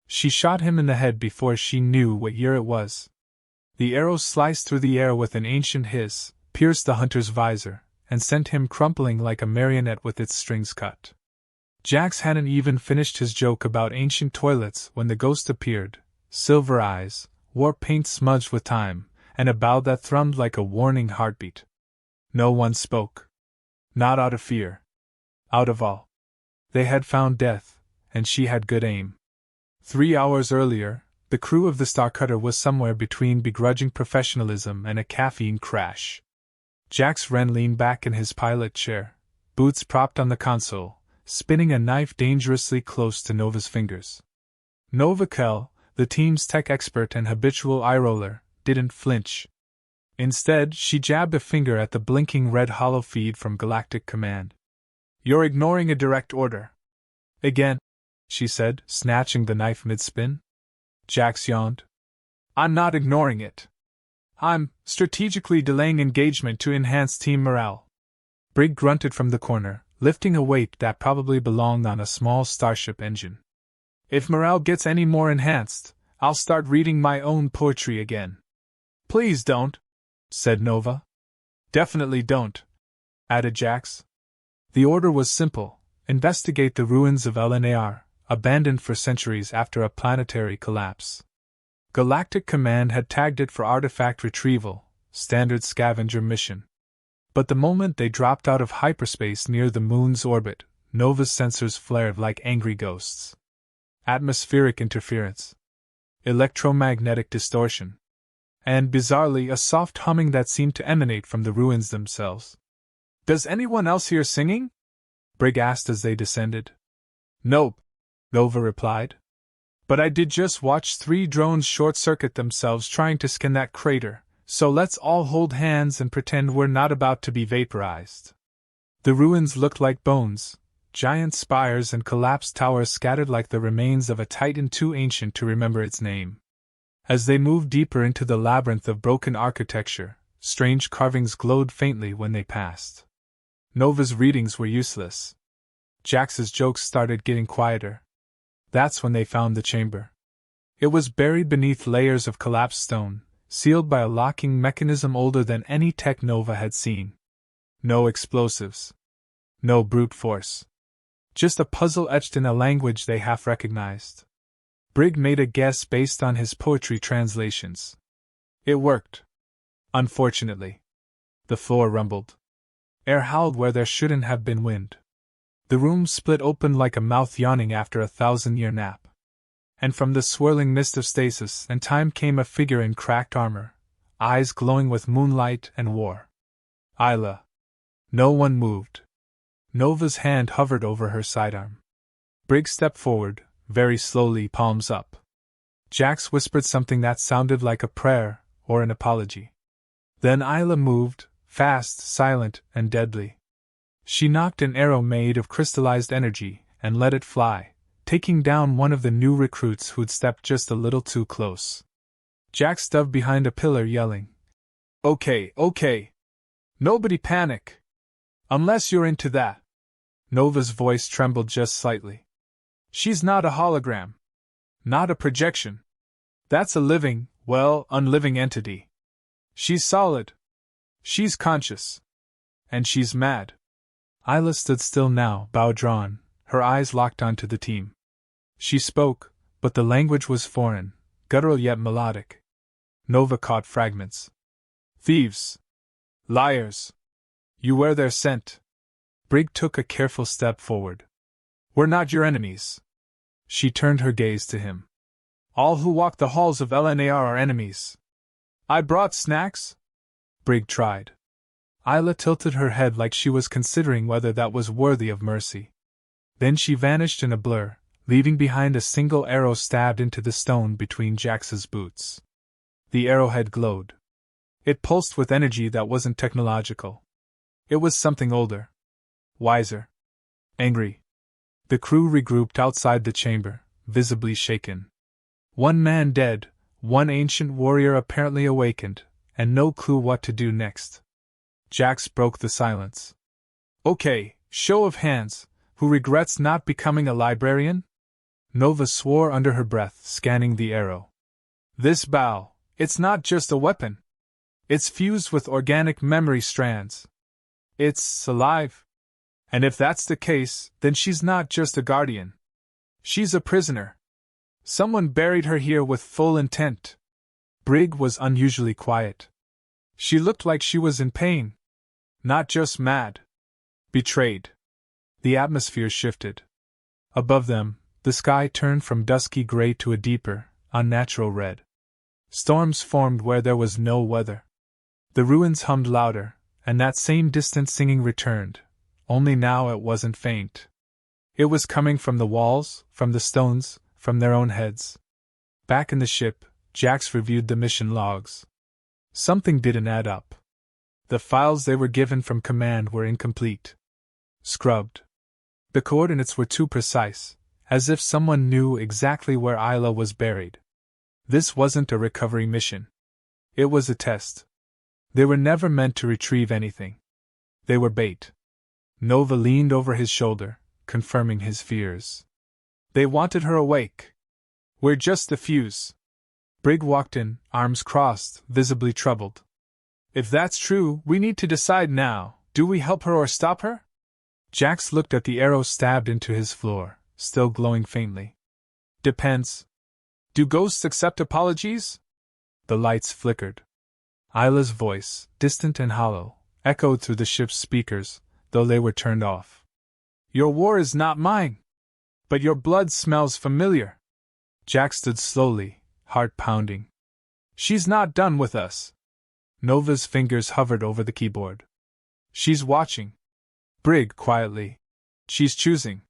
She shot him in the head before she knew what year it was. The arrow sliced through the air with an ancient hiss, pierced the hunter's visor, and sent him crumpling like a marionette with its strings cut. Jax hadn't even finished his joke about ancient toilets when the ghost appeared, silver eyes, war paint smudged with time, and a bow that thrummed like a warning heartbeat. No one spoke. Not out of fear. Out of awe. They had found death, and she had good aim. 3 hours earlier, the crew of the Starcutter was somewhere between begrudging professionalism and a caffeine crash. Jax Wren leaned back in his pilot chair, boots propped on the console, spinning a knife dangerously close to Nova's fingers. Nova Kell, the team's tech expert and habitual eye-roller, didn't flinch. Instead, she jabbed a finger at the blinking red hollow feed from Galactic Command. "You're ignoring a direct order." "Again," she said, snatching the knife mid-spin. Jax yawned. "I'm not ignoring it. I'm strategically delaying engagement to enhance team morale." Brig grunted from the corner, lifting a weight that probably belonged on a small starship engine. "If morale gets any more enhanced, I'll start reading my own poetry again." "Please don't," said Nova. "Definitely don't," added Jax. The order was simple: investigate the ruins of LNAR, abandoned for centuries after a planetary collapse. Galactic Command had tagged it for artifact retrieval, standard scavenger mission. But the moment they dropped out of hyperspace near the moon's orbit, Nova's sensors flared like angry ghosts. Atmospheric interference, electromagnetic distortion, and bizarrely a soft humming that seemed to emanate from the ruins themselves. "Does anyone else hear singing?" Brig asked as they descended. "Nope," Nova replied. "But I did just watch 3 drones short-circuit themselves trying to scan that crater, so let's all hold hands and pretend we're not about to be vaporized." The ruins looked like bones, giant spires and collapsed towers scattered like the remains of a titan too ancient to remember its name. As they moved deeper into the labyrinth of broken architecture, strange carvings glowed faintly when they passed. Nova's readings were useless. Jax's jokes started getting quieter. That's when they found the chamber. It was buried beneath layers of collapsed stone, sealed by a locking mechanism older than any tech Nova had seen. No explosives. No brute force. Just a puzzle etched in a language they half recognized. Brig made a guess based on his poetry translations. It worked. Unfortunately. The floor rumbled. Air howled where there shouldn't have been wind. The room split open like a mouth yawning after a 1,000-year nap. And from the swirling mist of stasis and time came a figure in cracked armor, eyes glowing with moonlight and war. Isla. No one moved. Nova's hand hovered over her sidearm. Brig stepped forward, very slowly, palms up. Jax whispered something that sounded like a prayer or an apology. Then Isla moved, fast, silent, and deadly. She knocked an arrow made of crystallized energy and let it fly, taking down one of the new recruits who'd stepped just a little too close. Jax dove behind a pillar yelling, Okay. Nobody panic. Unless you're into that." Nova's voice trembled just slightly. "She's not a hologram. Not a projection. That's a living, unliving entity. She's solid. She's conscious. And she's mad." Isla stood still now, bow drawn, her eyes locked onto the team. She spoke, but the language was foreign, guttural yet melodic. Nova caught fragments. "Thieves. Liars. You wear their scent." Brig took a careful step forward. "We're not your enemies." She turned her gaze to him. "All who walk the halls of LNAR are enemies." "I brought snacks?" Brig tried. Isla tilted her head like she was considering whether that was worthy of mercy. Then she vanished in a blur, leaving behind a single arrow stabbed into the stone between Jax's boots. The arrowhead glowed. It pulsed with energy that wasn't technological. It was something older. Wiser. Angry. The crew regrouped outside the chamber, visibly shaken. One man dead, one ancient warrior apparently awakened, and no clue what to do next. Jax broke the silence. "Okay, show of hands, who regrets not becoming a librarian?" Nova swore under her breath, scanning the arrow. This bow, it's not just a weapon. It's fused with organic memory strands. It's alive. And if that's the case, then she's not just a guardian. She's a prisoner. Someone buried her here with full intent. Brig was unusually quiet. She looked like she was in pain. Not just mad. Betrayed. The atmosphere shifted. Above them, the sky turned from dusky gray to a deeper, unnatural red. Storms formed where there was no weather. The ruins hummed louder, and that same distant singing returned, only now it wasn't faint. It was coming from the walls, from the stones, from their own heads. Back in the ship, Jax reviewed the mission logs. Something didn't add up. The files they were given from command were incomplete. Scrubbed. The coordinates were too precise, as if someone knew exactly where Isla was buried. This wasn't a recovery mission. It was a test. They were never meant to retrieve anything. They were bait. Nova leaned over his shoulder, confirming his fears. They wanted her awake. We're just the fuse. Brig walked in, arms crossed, visibly troubled. If that's true, we need to decide now. Do we help her or stop her? Jax looked at the arrow stabbed into his floor, still glowing faintly. Depends. Do ghosts accept apologies? The lights flickered. Isla's voice, distant and hollow, echoed through the ship's speakers, though they were turned off. Your war is not mine. But your blood smells familiar. Jax stood slowly, heart pounding. She's not done with us. Nova's fingers hovered over the keyboard. She's watching. Brig quietly. She's choosing.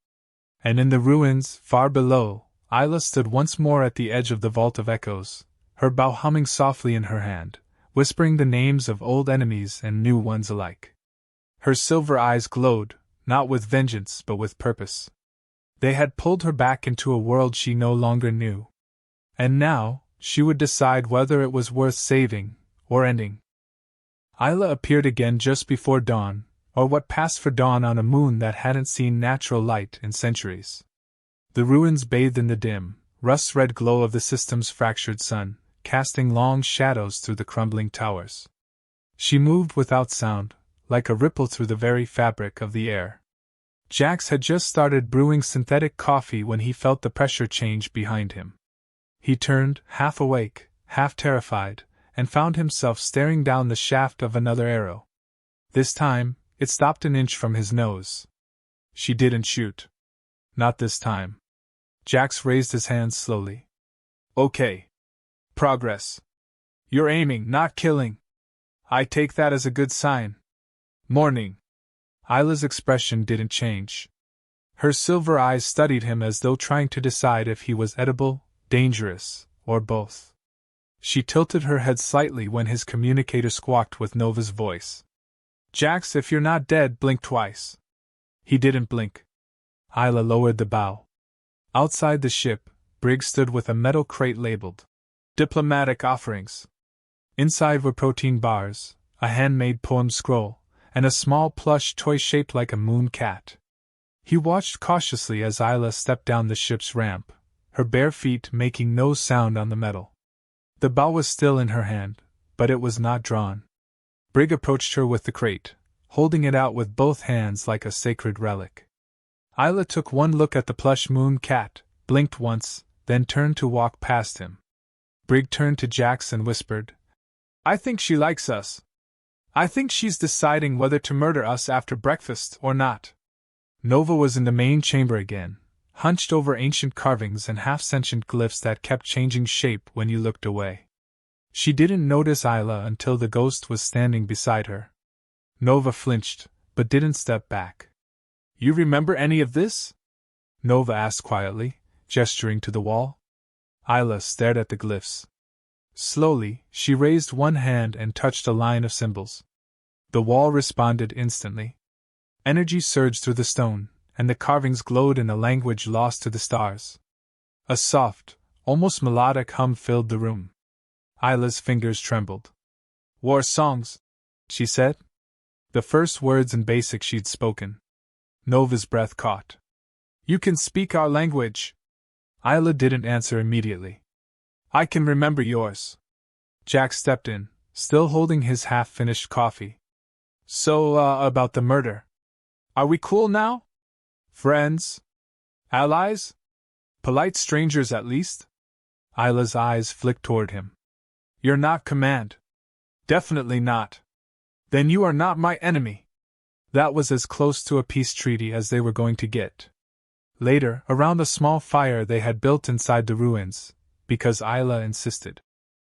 And in the ruins, far below, Isla stood once more at the edge of the vault of echoes, her bow humming softly in her hand, whispering the names of old enemies and new ones alike. Her silver eyes glowed, not with vengeance but with purpose. They had pulled her back into a world she no longer knew. And now, she would decide whether it was worth saving, or ending. Isla appeared again just before dawn, or what passed for dawn on a moon that hadn't seen natural light in centuries. The ruins bathed in the dim, rust-red glow of the system's fractured sun, casting long shadows through the crumbling towers. She moved without sound, like a ripple through the very fabric of the air. Jax had just started brewing synthetic coffee when he felt the pressure change behind him. He turned, half awake, half terrified, and found himself staring down the shaft of another arrow. This time, it stopped an inch from his nose. She didn't shoot. Not this time. Jax raised his hands slowly. Okay. Progress. You're aiming, not killing. I take that as a good sign. Morning. Isla's expression didn't change. Her silver eyes studied him as though trying to decide if he was edible, dangerous, or both. She tilted her head slightly when his communicator squawked with Nova's voice. Jax, if you're not dead, blink twice. He didn't blink. Isla lowered the bow. Outside the ship, Brig stood with a metal crate labeled Diplomatic Offerings. Inside were protein bars, a handmade poem scroll, and a small plush toy shaped like a moon cat. He watched cautiously as Isla stepped down the ship's ramp, her bare feet making no sound on the metal. The bow was still in her hand, but it was not drawn. Brig approached her with the crate, holding it out with both hands like a sacred relic. Isla took one look at the plush moon cat, blinked once, then turned to walk past him. Brig turned to Jax and whispered, I think she likes us. I think she's deciding whether to murder us after breakfast or not. Nova was in the main chamber again, hunched over ancient carvings and half-sentient glyphs that kept changing shape when you looked away. She didn't notice Isla until the ghost was standing beside her. Nova flinched, but didn't step back. You remember any of this? Nova asked quietly, gesturing to the wall. Isla stared at the glyphs. Slowly, she raised one hand and touched a line of symbols. The wall responded instantly. Energy surged through the stone, and the carvings glowed in a language lost to the stars. A soft, almost melodic hum filled the room. Isla's fingers trembled. War songs, she said. The first words in Basic she'd spoken. Nova's breath caught. You can speak our language. Isla didn't answer immediately. I can remember yours. Jack stepped in, still holding his half-finished coffee. So, about the murder. Are we cool now? Friends? Allies? Polite strangers at least? Isla's eyes flicked toward him. You're not command. Definitely not. Then you are not my enemy. That was as close to a peace treaty as they were going to get. Later, around a small fire they had built inside the ruins, because Isla insisted.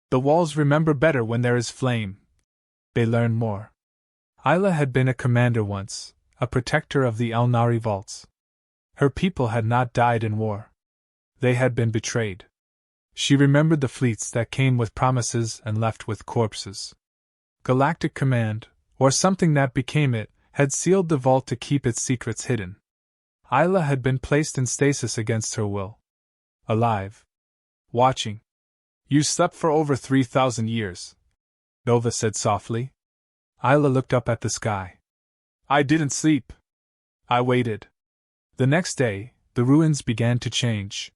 The walls remember better when there is flame. They learn more. Isla had been a commander once, a protector of the El Nari vaults. Her people had not died in war. They had been betrayed. She remembered the fleets that came with promises and left with corpses. Galactic Command, or something that became it, had sealed the vault to keep its secrets hidden. Isla had been placed in stasis against her will. Alive. Watching. You slept for over 3,000 years, Nova said softly. Isla looked up at the sky. I didn't sleep. I waited. The next day, the ruins began to change.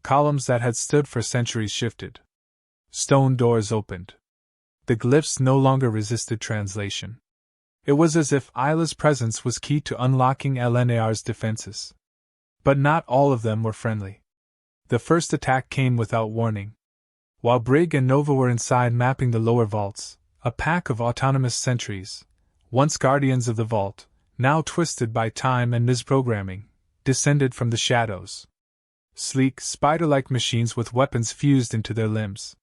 Columns that had stood for centuries shifted. Stone doors opened. The glyphs no longer resisted translation. It was as if Isla's presence was key to unlocking LNAR's defenses. But not all of them were friendly. The first attack came without warning. While Brig and Nova were inside mapping the lower vaults, a pack of autonomous sentries, once guardians of the vault, now twisted by time and misprogramming, descended from the shadows. Sleek, spider-like machines with weapons fused into their limbs.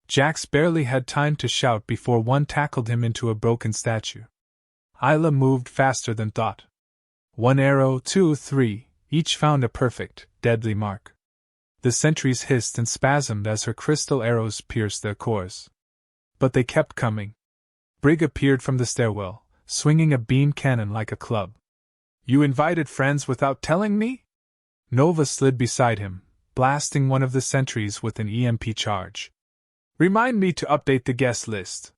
Jax barely had time to shout before one tackled him into a broken statue. Isla moved faster than thought. One arrow, two, three, each found a perfect, deadly mark. The sentries hissed and spasmed as her crystal arrows pierced their cores. But they kept coming. Brig appeared from the stairwell, swinging a beam cannon like a club. You invited friends without telling me? Nova slid beside him, blasting one of the sentries with an EMP charge. Remind me to update the guest list.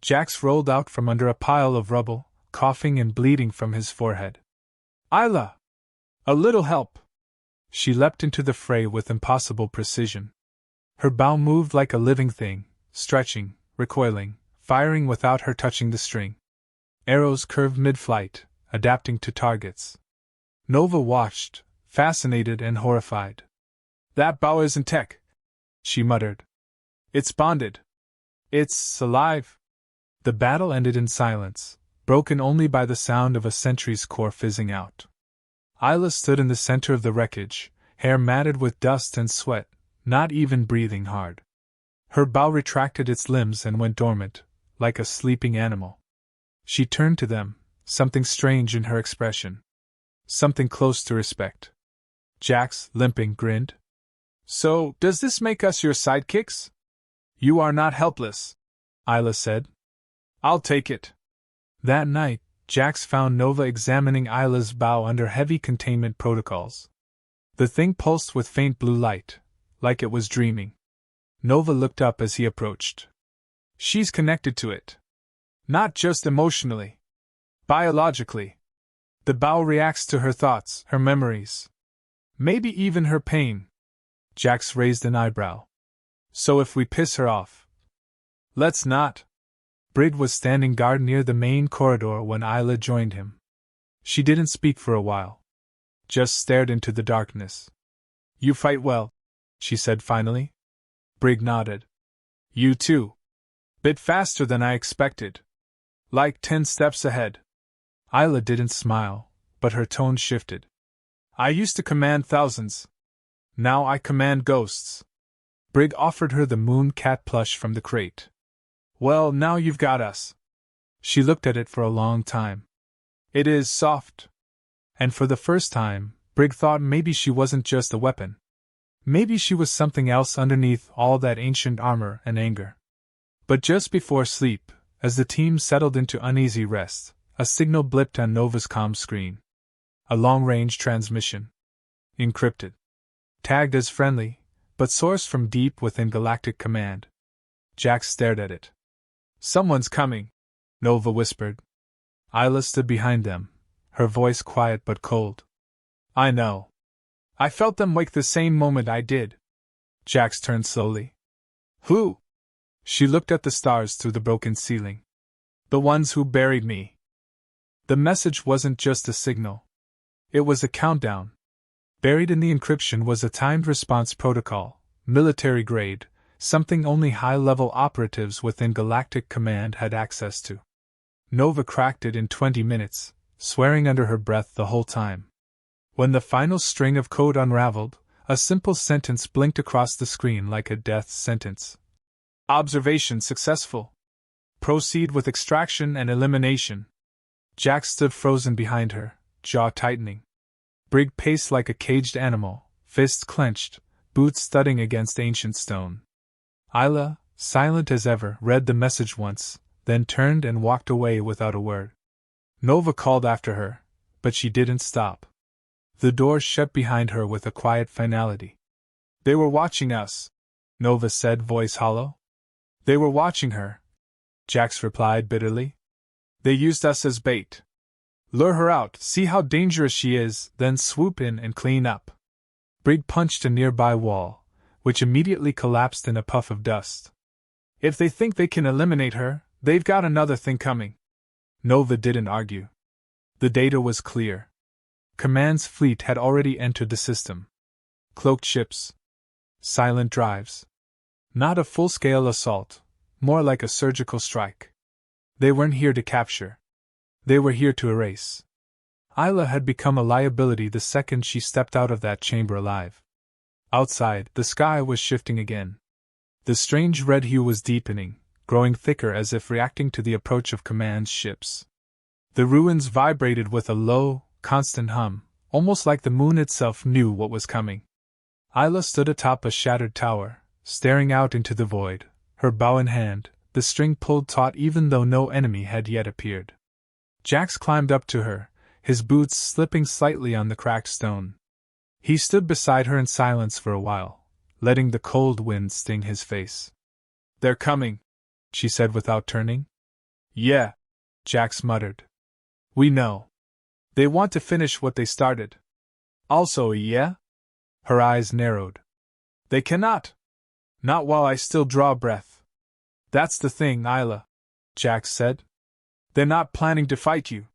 Jax rolled out from under a pile of rubble, coughing and bleeding from his forehead. Isla! A little help! She leapt into the fray with impossible precision. Her bow moved like a living thing, stretching, recoiling, firing without her touching the string. Arrows curved mid-flight, adapting to targets. Nova watched, fascinated and horrified. That bow isn't tech, she muttered. It's bonded. It's alive. The battle ended in silence, broken only by the sound of a sentry's core fizzing out. Isla stood in the center of the wreckage, hair matted with dust and sweat, not even breathing hard. Her bow retracted its limbs and went dormant, like a sleeping animal. She turned to them, something strange in her expression. Something close to respect. Jax, limping, grinned. So, does this make us your sidekicks? You are not helpless, Isla said. I'll take it. That night, Jax found Nova examining Isla's bow under heavy containment protocols. The thing pulsed with faint blue light, like it was dreaming. Nova looked up as he approached. She's connected to it. Not just emotionally. Biologically. The bow reacts to her thoughts, her memories. Maybe even her pain. Jax raised an eyebrow. So if we piss her off. Let's not. Brig was standing guard near the main corridor when Isla joined him. She didn't speak for a while. Just stared into the darkness. You fight well, she said finally. Brig nodded. You too. Bit faster than I expected. Like 10 steps ahead. Isla didn't smile, but her tone shifted. I used to command thousands. Now I command ghosts. Brig offered her the moon cat plush from the crate. Well, now you've got us. She looked at it for a long time. It is soft. And for the first time, Brig thought maybe she wasn't just a weapon. Maybe she was something else underneath all that ancient armor and anger. But just before sleep, as the team settled into uneasy rest, a signal blipped on Nova's comm screen. A long-range transmission. Encrypted. Tagged as friendly, but sourced from deep within Galactic Command. Jax stared at it. Someone's coming, Nova whispered. Isla stood behind them, her voice quiet but cold. I know. I felt them wake the same moment I did. Jax turned slowly. Who? She looked at the stars through the broken ceiling. The ones who buried me. The message wasn't just a signal. It was a countdown. Buried in the encryption was a timed response protocol, military grade, something only high-level operatives within Galactic Command had access to. Nova cracked it in 20 minutes, swearing under her breath the whole time. When the final string of code unraveled, a simple sentence blinked across the screen like a death sentence. Observation successful. Proceed with extraction and elimination. Jax stood frozen behind her, jaw tightening. Brig paced like a caged animal, fists clenched, boots thudding against ancient stone. Isla, silent as ever, read the message once, then turned and walked away without a word. Nova called after her, but she didn't stop. The door shut behind her with a quiet finality. They were watching us, Nova said, voice hollow. They were watching her, Jax replied bitterly. They used us as bait. Lure her out, see how dangerous she is, then swoop in and clean up. Brig punched a nearby wall, which immediately collapsed in a puff of dust. If they think they can eliminate her, they've got another thing coming. Nova didn't argue. The data was clear. Command's fleet had already entered the system. Cloaked ships. Silent drives. Not a full-scale assault, more like a surgical strike. They weren't here to capture. They were here to erase. Isla had become a liability the second she stepped out of that chamber alive. Outside, the sky was shifting again. The strange red hue was deepening, growing thicker as if reacting to the approach of Command's ships. The ruins vibrated with a low, constant hum, almost like the moon itself knew what was coming. Isla stood atop a shattered tower, staring out into the void, her bow in hand, the string pulled taut even though no enemy had yet appeared. Jax climbed up to her, his boots slipping slightly on the cracked stone. He stood beside her in silence for a while, letting the cold wind sting his face. They're coming, she said without turning. Yeah, Jax muttered. We know. They want to finish what they started. Also, yeah? Her eyes narrowed. They cannot. Not while I still draw breath. That's the thing, Isla, Jax said. They're not planning to fight you.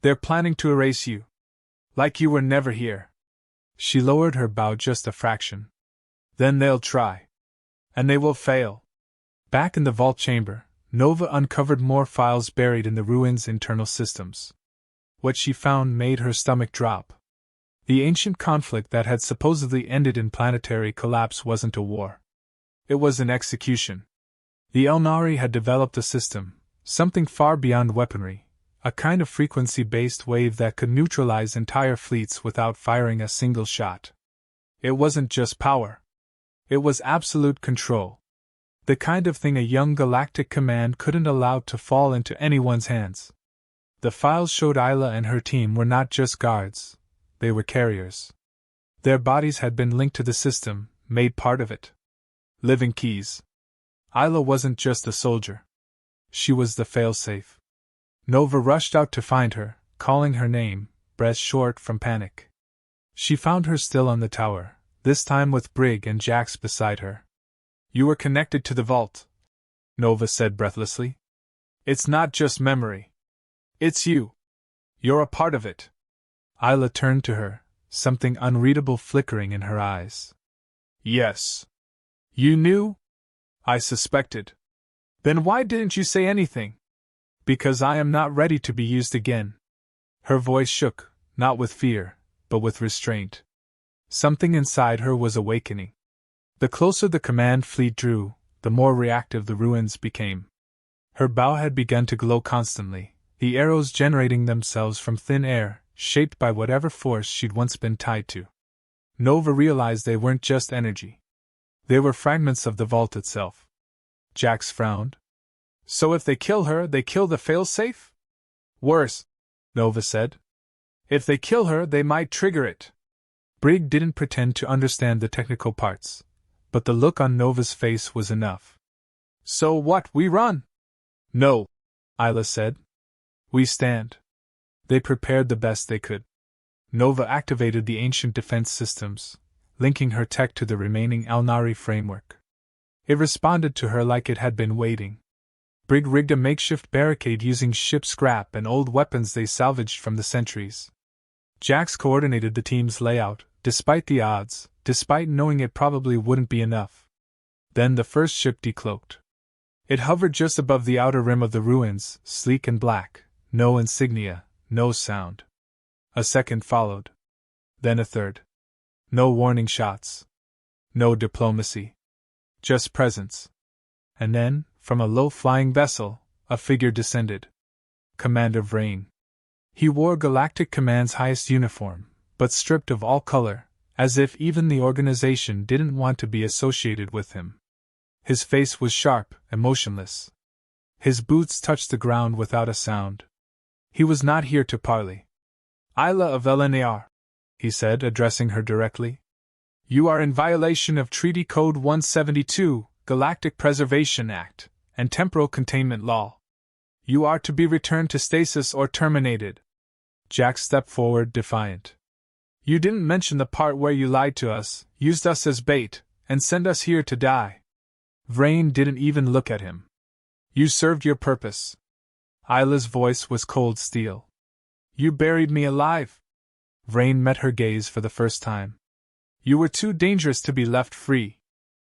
They're planning to erase you. Like you were never here. She lowered her bow just a fraction. Then they'll try. And they will fail. Back in the vault chamber, Nova uncovered more files buried in the ruins' internal systems. What she found made her stomach drop. The ancient conflict that had supposedly ended in planetary collapse wasn't a war. It was an execution. The Elnari had developed a system, something far beyond weaponry, a kind of frequency-based wave that could neutralize entire fleets without firing a single shot. It wasn't just power. It was absolute control. The kind of thing a young Galactic Command couldn't allow to fall into anyone's hands. The files showed Isla and her team were not just guards, they were carriers. Their bodies had been linked to the system, made part of it. Living keys. Isla wasn't just a soldier. She was the failsafe. Nova rushed out to find her, calling her name, breath short from panic. She found her still on the tower, this time with Brig and Jax beside her. You were connected to the vault, Nova said breathlessly. It's not just memory. It's you. You're a part of it. Isla turned to her, something unreadable flickering in her eyes. Yes. You knew? I suspected. Then why didn't you say anything? Because I am not ready to be used again. Her voice shook, not with fear, but with restraint. Something inside her was awakening. The closer the command fleet drew, the more reactive the ruins became. Her bow had begun to glow constantly, the arrows generating themselves from thin air, shaped by whatever force she'd once been tied to. Nova realized they weren't just energy. They were fragments of the vault itself. Jax frowned. So if they kill her, they kill the failsafe? Worse, Nova said. If they kill her, they might trigger it. Brig didn't pretend to understand the technical parts, but the look on Nova's face was enough. So what, we run? No, Isla said. We stand. They prepared the best they could. Nova activated the ancient defense systems, linking her tech to the remaining Alnari framework. It responded to her like it had been waiting. Brig rigged a makeshift barricade using ship scrap and old weapons they salvaged from the sentries. Jax coordinated the team's layout, despite the odds, despite knowing it probably wouldn't be enough. Then the first ship decloaked. It hovered just above the outer rim of the ruins, sleek and black, no insignia, no sound. A second followed. Then a third. No warning shots. No diplomacy. Just presence. And then, from a low-flying vessel, a figure descended. Commander Vrain. He wore Galactic Command's highest uniform, but stripped of all color, as if even the organization didn't want to be associated with him. His face was sharp, emotionless. His boots touched the ground without a sound. He was not here to parley. Isla of LNAR, he said, addressing her directly. You are in violation of Treaty Code 172, Galactic Preservation Act, and Temporal Containment Law. You are to be returned to stasis or terminated. Jack stepped forward, defiant. You didn't mention the part where you lied to us, used us as bait, and sent us here to die. Vrain didn't even look at him. You served your purpose. Isla's voice was cold steel. You buried me alive. Vrain met her gaze for the first time. You were too dangerous to be left free.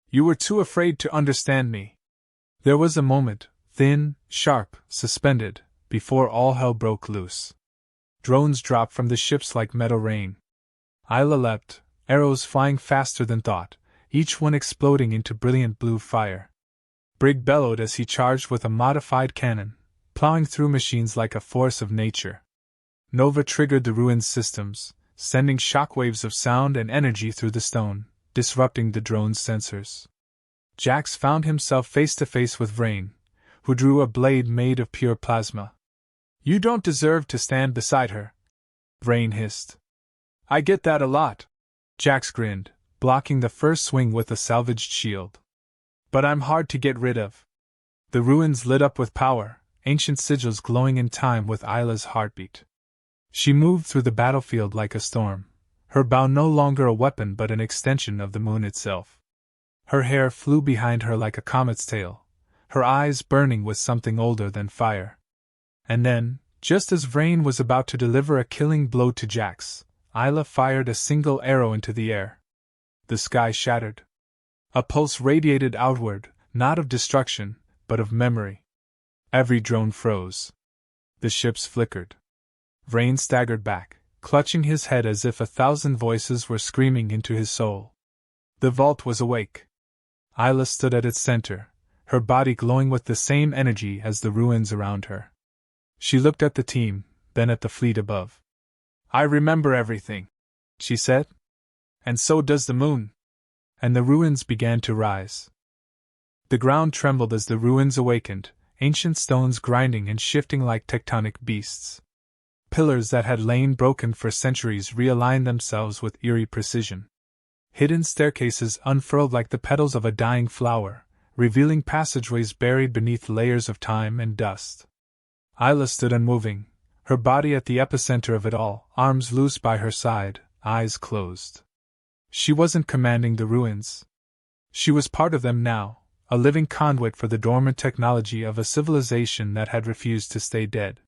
You were too afraid to understand me. There was a moment, thin, sharp, suspended, before all hell broke loose. Drones dropped from the ships like metal rain. Isla leapt, arrows flying faster than thought, each one exploding into brilliant blue fire. Brig bellowed as he charged with a modified cannon, plowing through machines like a force of nature. Nova triggered the ruins systems, sending shockwaves of sound and energy through the stone, disrupting the drone's sensors. Jax found himself face to face with Vrain, who drew a blade made of pure plasma. You don't deserve to stand beside her, Vrain hissed. I get that a lot, Jax grinned, blocking the first swing with a salvaged shield. But I'm hard to get rid of. The ruins lit up with power, ancient sigils glowing in time with Isla's heartbeat. She moved through the battlefield like a storm, her bow no longer a weapon but an extension of the moon itself. Her hair flew behind her like a comet's tail, her eyes burning with something older than fire. And then, just as Vrain was about to deliver a killing blow to Jax, Isla fired a single arrow into the air. The sky shattered. A pulse radiated outward, not of destruction, but of memory. Every drone froze. The ships flickered. Vrain staggered back, clutching his head as if 1,000 voices were screaming into his soul. The vault was awake. Isla stood at its center, her body glowing with the same energy as the ruins around her. She looked at the team, then at the fleet above. I remember everything, she said. And so does the moon. And the ruins began to rise. The ground trembled as the ruins awakened, ancient stones grinding and shifting like tectonic beasts. Pillars that had lain broken for centuries realigned themselves with eerie precision. Hidden staircases unfurled like the petals of a dying flower, revealing passageways buried beneath layers of time and dust. Isla stood unmoving, her body at the epicenter of it all, arms loose by her side, eyes closed. She wasn't commanding the ruins. She was part of them now, a living conduit for the dormant technology of a civilization that had refused to stay dead.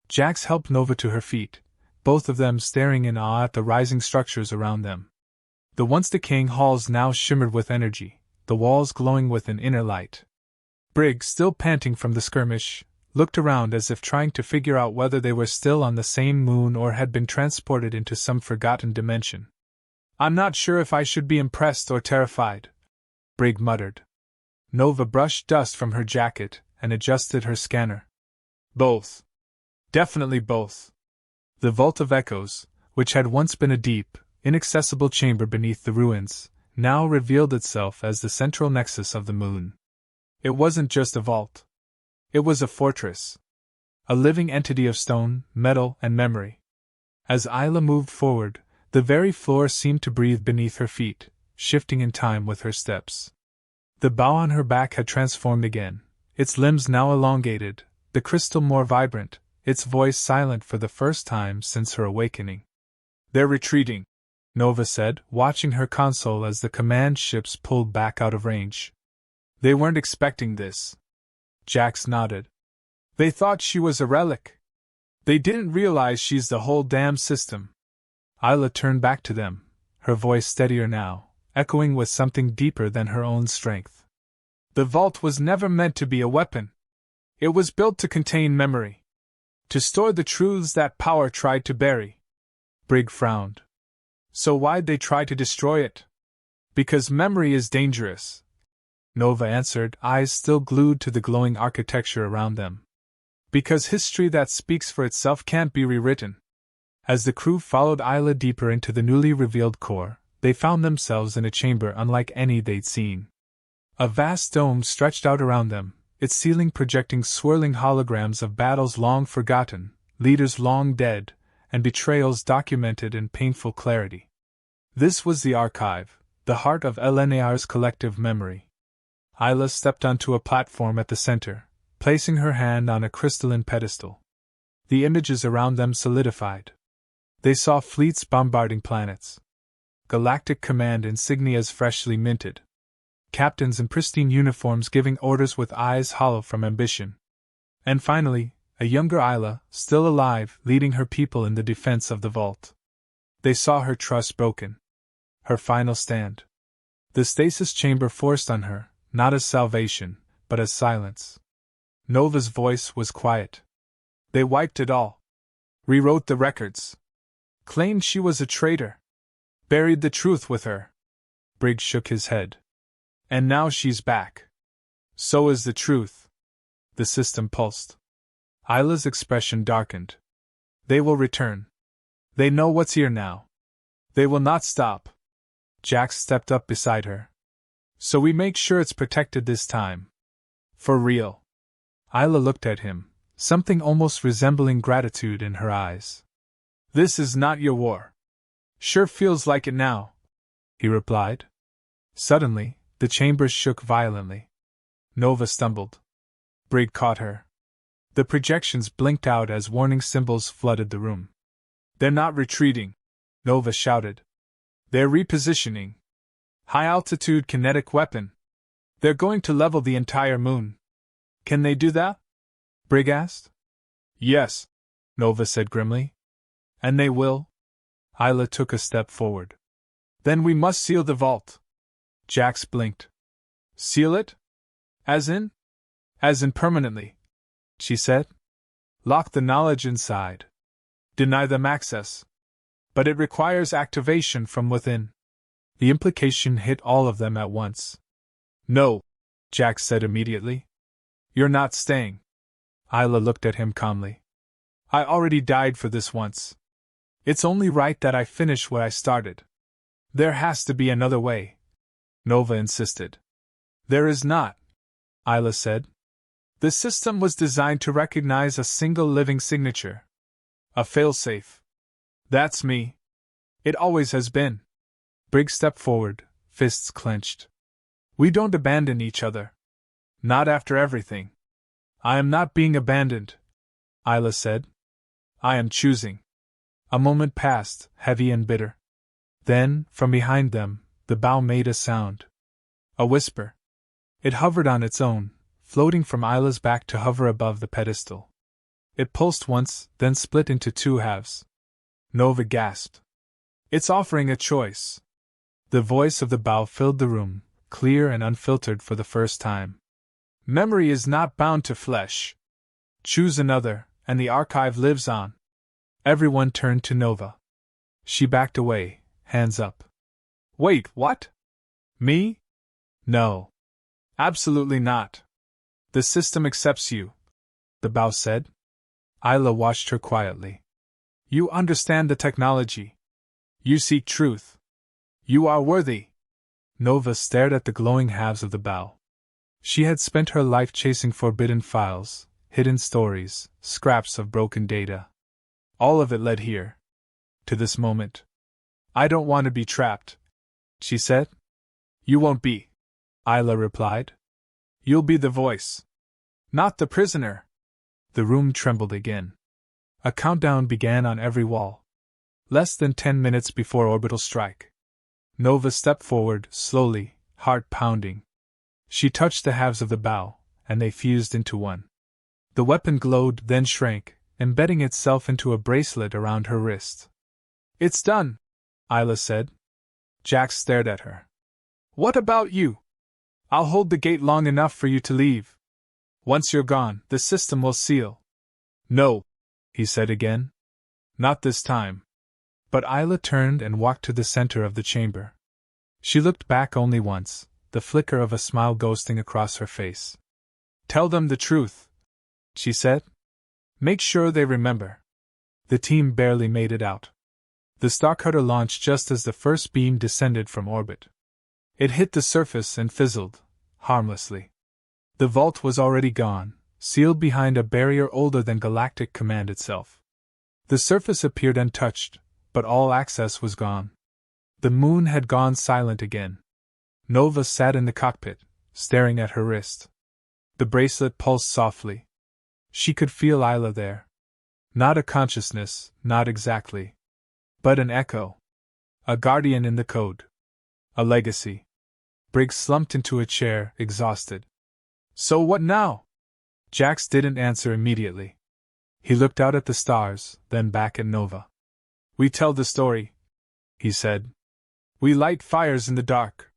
Jax helped Nova to her feet, both of them staring in awe at the rising structures around them. The once decaying halls now shimmered with energy, the walls glowing with an inner light. Brig, still panting from the skirmish, looked around as if trying to figure out whether they were still on the same moon or had been transported into some forgotten dimension. I'm not sure if I should be impressed or terrified, Brig muttered. Nova brushed dust from her jacket and adjusted her scanner. Both. Definitely both. The Vault of Echoes, which had once been a deep, inaccessible chamber beneath the ruins, now revealed itself as the central nexus of the moon. It wasn't just a vault. It was a fortress. A living entity of stone, metal, and memory. As Isla moved forward, the very floor seemed to breathe beneath her feet, shifting in time with her steps. The bow on her back had transformed again, its limbs now elongated, the crystal more vibrant, its voice silent for the first time since her awakening. They're retreating, Nova said, watching her console as the command ships pulled back out of range. They weren't expecting this. Jax nodded. They thought she was a relic. They didn't realize she's the whole damn system. Isla turned back to them, her voice steadier now, echoing with something deeper than her own strength. The vault was never meant to be a weapon. It was built to contain memory. To store the truths that power tried to bury. Brig frowned. So why'd they try to destroy it? Because memory is dangerous, Nova answered, eyes still glued to the glowing architecture around them. Because history that speaks for itself can't be rewritten. As the crew followed Isla deeper into the newly revealed core, they found themselves in a chamber unlike any they'd seen. A vast dome stretched out around them, its ceiling projecting swirling holograms of battles long forgotten, leaders long dead, and betrayals documented in painful clarity. This was the archive, the heart of LNAR's collective memory. Isla stepped onto a platform at the center, placing her hand on a crystalline pedestal. The images around them solidified. They saw fleets bombarding planets. Galactic command insignias freshly minted. Captains in pristine uniforms giving orders with eyes hollow from ambition. And finally, a younger Isla, still alive, leading her people in the defense of the vault. They saw her trust broken. Her final stand. The stasis chamber forced on her, not as salvation, but as silence. Nova's voice was quiet. They wiped it all. Rewrote the records. Claimed she was a traitor. Buried the truth with her. Briggs shook his head. And now she's back. So is the truth. The system pulsed. Isla's expression darkened. They will return. They know what's here now. They will not stop. Jax stepped up beside her. So we make sure it's protected this time. For real. Isla looked at him, something almost resembling gratitude in her eyes. This is not your war. Sure feels like it now, he replied. Suddenly, the chambers shook violently. Nova stumbled. Brig caught her. The projections blinked out as warning symbols flooded the room. They're not retreating, Nova shouted. They're repositioning. High-altitude kinetic weapon. They're going to level the entire moon. Can they do that? Brig asked. Yes, Nova said grimly. And they will? Isla took a step forward. Then we must seal the vault. Jax blinked. Seal it? As in? As in permanently, she said. Lock the knowledge inside. Deny them access. But it requires activation from within. The implication hit all of them at once. No, Jax said immediately. You're not staying. Isla looked at him calmly. I already died for this once. It's only right that I finish what I started. There has to be another way, Nova insisted. There is not, Isla said. The system was designed to recognize a single living signature. A failsafe. That's me. It always has been. Briggs stepped forward, fists clenched. We don't abandon each other. Not after everything. I am not being abandoned, Isla said. I am choosing. A moment passed, heavy and bitter. Then, from behind them, the bow made a sound. A whisper. It hovered on its own, floating from Isla's back to hover above the pedestal. It pulsed once, then split into two halves. Nova gasped. It's offering a choice. The voice of the bow filled the room, clear and unfiltered for the first time. Memory is not bound to flesh. Choose another, and the archive lives on. Everyone turned to Nova. She backed away, hands up. Wait, what? Me? No. Absolutely not. The system accepts you, the bow said. Isla watched her quietly. You understand the technology. You seek truth. You are worthy. Nova stared at the glowing halves of the bow. She had spent her life chasing forbidden files, hidden stories, scraps of broken data. All of it led here. To this moment. I don't want to be trapped, she said. You won't be, Isla replied. You'll be the voice. Not the prisoner. The room trembled again. A countdown began on every wall. Less than 10 minutes before orbital strike. Nova stepped forward, slowly, heart pounding. She touched the halves of the bow, and they fused into one. The weapon glowed, then shrank, embedding itself into a bracelet around her wrist. "It's done," Isla said. Jax stared at her. "What about you? I'll hold the gate long enough for you to leave. Once you're gone, the system will seal." "No," he said again. "Not this time." But Isla turned and walked to the center of the chamber. She looked back only once, the flicker of a smile ghosting across her face. "Tell them the truth," she said. "Make sure they remember." The team barely made it out. The Starcutter launched just as the first beam descended from orbit. It hit the surface and fizzled, harmlessly. The vault was already gone, sealed behind a barrier older than Galactic Command itself. The surface appeared untouched, but all access was gone. The moon had gone silent again. Nova sat in the cockpit, staring at her wrist. The bracelet pulsed softly. She could feel Isla there. Not a consciousness, not exactly. But an echo. A guardian in the code. A legacy. Briggs slumped into a chair, exhausted. "So what now?" Jax didn't answer immediately. He looked out at the stars, then back at Nova. "We tell the story," he said. "We light fires in the dark.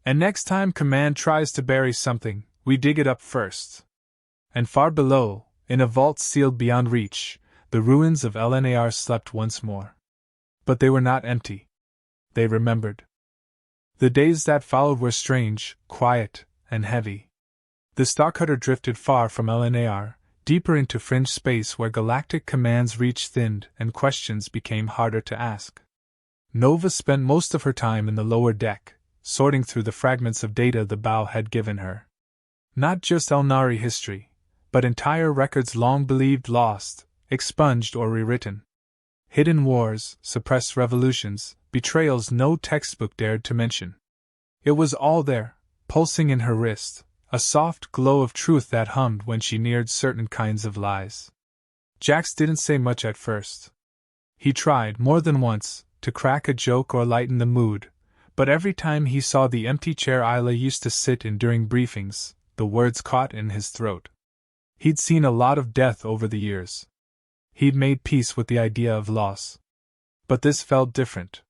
And next time Command tries to bury something, we dig it up first." And far below, in a vault sealed beyond reach, the ruins of LNAR slept once more. But they were not empty. They remembered. The days that followed were strange, quiet, and heavy. The Starcutter drifted far from LNAR, deeper into fringe space where Galactic Command's reach thinned and questions became harder to ask. Nova spent most of her time in the lower deck, sorting through the fragments of data the bow had given her. Not just Elnari history, but entire records long believed lost, expunged or rewritten. Hidden wars, suppressed revolutions, betrayals no textbook dared to mention. It was all there, pulsing in her wrist, a soft glow of truth that hummed when she neared certain kinds of lies. Jax didn't say much at first. He tried, more than once, to crack a joke or lighten the mood, but every time he saw the empty chair Isla used to sit in during briefings, the words caught in his throat. He'd seen a lot of death over the years. He'd made peace with the idea of loss. But this felt different.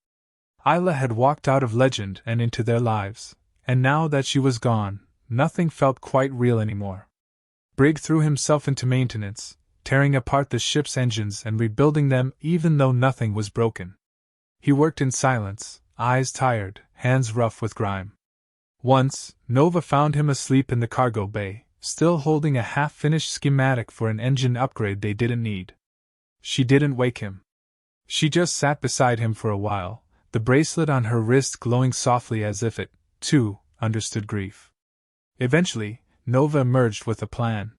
Isla had walked out of legend and into their lives, and now that she was gone, nothing felt quite real anymore. Briggs threw himself into maintenance, tearing apart the ship's engines and rebuilding them even though nothing was broken. He worked in silence, eyes tired, hands rough with grime. Once, Nova found him asleep in the cargo bay, still holding a half-finished schematic for an engine upgrade they didn't need. She didn't wake him. She just sat beside him for a while, the bracelet on her wrist glowing softly as if it, too, understood grief. Eventually, Nova emerged with a plan.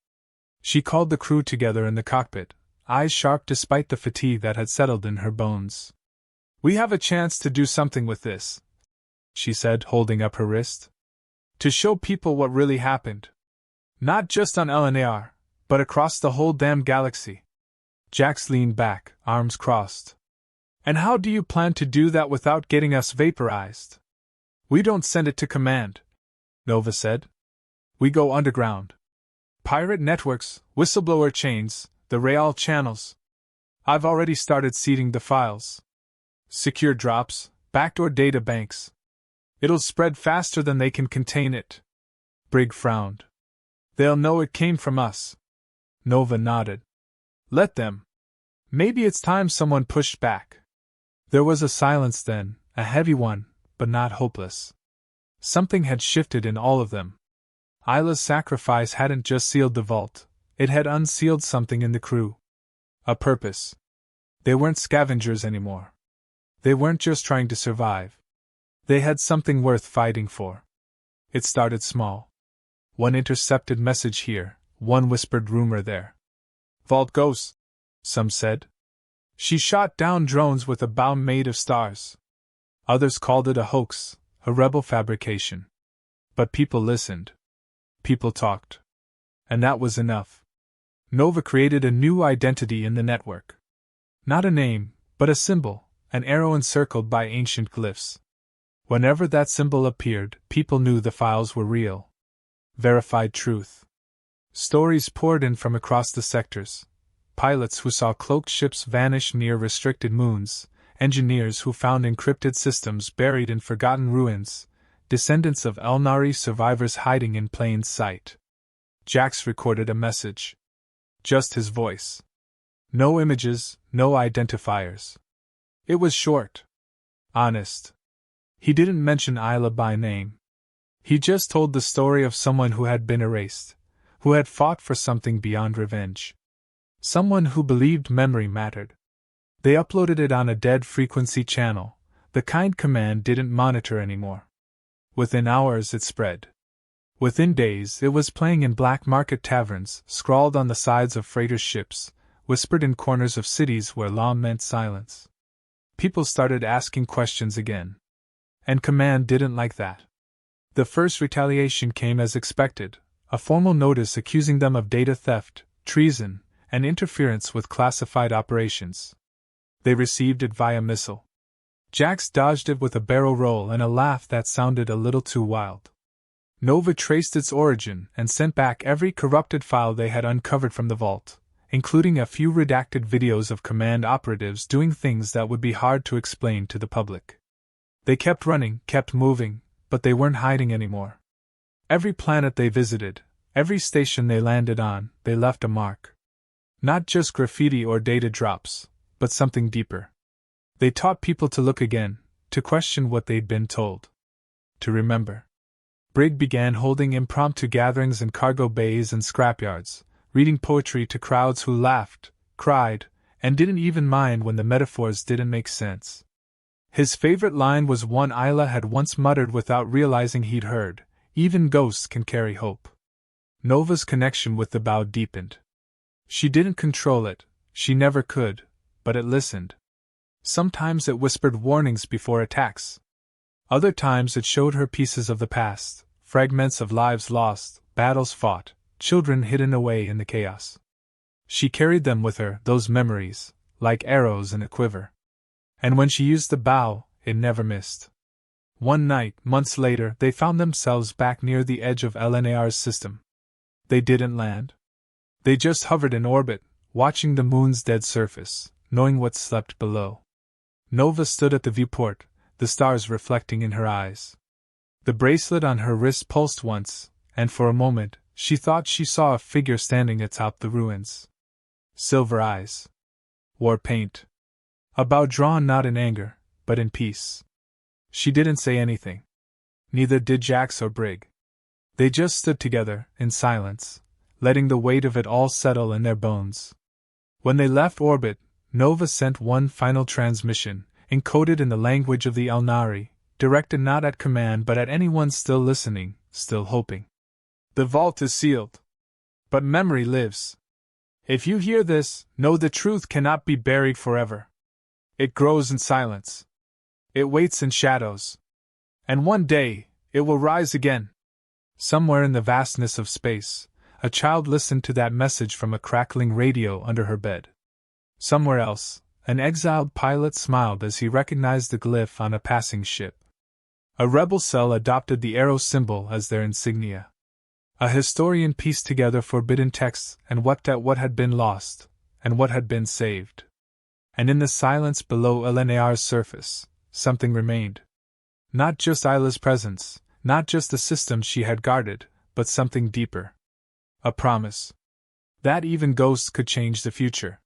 She called the crew together in the cockpit, eyes sharp despite the fatigue that had settled in her bones. "We have a chance to do something with this," she said, holding up her wrist. "To show people what really happened. Not just on LNAR, but across the whole damn galaxy." Jax leaned back, arms crossed. "And how do you plan to do that without getting us vaporized?" "We don't send it to Command," Nova said. "We go underground. Pirate networks, whistleblower chains, the Real channels. I've already started seeding the files. Secure drops, backdoor data banks. It'll spread faster than they can contain it." Briggs frowned. "They'll know it came from us." Nova nodded. "Let them. Maybe it's time someone pushed back." There was a silence then, a heavy one, but not hopeless. Something had shifted in all of them. Isla's sacrifice hadn't just sealed the vault, it had unsealed something in the crew. A purpose. They weren't scavengers anymore. They weren't just trying to survive. They had something worth fighting for. It started small. One intercepted message here, one whispered rumor there. "Vault ghosts," some said. "She shot down drones with a bow made of stars." Others called it a hoax, a rebel fabrication. But people listened. People talked. And that was enough. Nova created a new identity in the network. Not a name, but a symbol, an arrow encircled by ancient glyphs. Whenever that symbol appeared, people knew the files were real. Verified truth. Stories poured in from across the sectors. Pilots who saw cloaked ships vanish near restricted moons, engineers who found encrypted systems buried in forgotten ruins, descendants of Elnari survivors hiding in plain sight. Jax recorded a message. Just his voice. No images, no identifiers. It was short. Honest. He didn't mention Isla by name. He just told the story of someone who had been erased, who had fought for something beyond revenge. Someone who believed memory mattered. They uploaded it on a dead frequency channel, the kind command didn't monitor anymore. Within hours it spread. Within days it was playing in black market taverns, scrawled on the sides of freighter ships, whispered in corners of cities where law meant silence. People started asking questions again. And command didn't like that. The first retaliation came as expected, a formal notice accusing them of data theft, treason, and interference with classified operations. They received it via missile. Jax dodged it with a barrel roll and a laugh that sounded a little too wild. Nova traced its origin and sent back every corrupted file they had uncovered from the vault, including a few redacted videos of command operatives doing things that would be hard to explain to the public. They kept running, kept moving, but they weren't hiding anymore. Every planet they visited, every station they landed on, they left a mark. Not just graffiti or data drops, but something deeper. They taught people to look again, to question what they'd been told. To remember. Brig began holding impromptu gatherings in cargo bays and scrapyards, reading poetry to crowds who laughed, cried, and didn't even mind when the metaphors didn't make sense. His favorite line was one Isla had once muttered without realizing he'd heard, "Even ghosts can carry hope." Nova's connection with the bow deepened. She didn't control it, she never could, but it listened. Sometimes it whispered warnings before attacks. Other times it showed her pieces of the past, fragments of lives lost, battles fought, children hidden away in the chaos. She carried them with her, those memories, like arrows in a quiver. And when she used the bow, it never missed. One night, months later, they found themselves back near the edge of LNAR's system. They didn't land. They just hovered in orbit, watching the moon's dead surface, knowing what slept below. Nova stood at the viewport, the stars reflecting in her eyes. The bracelet on her wrist pulsed once, and for a moment, she thought she saw a figure standing atop the ruins. Silver eyes. War paint. A bow drawn not in anger, but in peace. She didn't say anything. Neither did Jax or Brig. They just stood together, in silence, letting the weight of it all settle in their bones. When they left orbit, Nova sent one final transmission, encoded in the language of the Elnari, directed not at command but at anyone still listening, still hoping. The vault is sealed. But memory lives. If you hear this, know the truth cannot be buried forever. It grows in silence. It waits in shadows. And one day, it will rise again. Somewhere in the vastness of space, a child listened to that message from a crackling radio under her bed. Somewhere else, an exiled pilot smiled as he recognized the glyph on a passing ship. A rebel cell adopted the arrow symbol as their insignia. A historian pieced together forbidden texts and wept at what had been lost, and what had been saved. And in the silence below LNAR's surface, something remained. Not just Isla's presence, not just the system she had guarded, but something deeper. A promise. That even ghosts could change the future.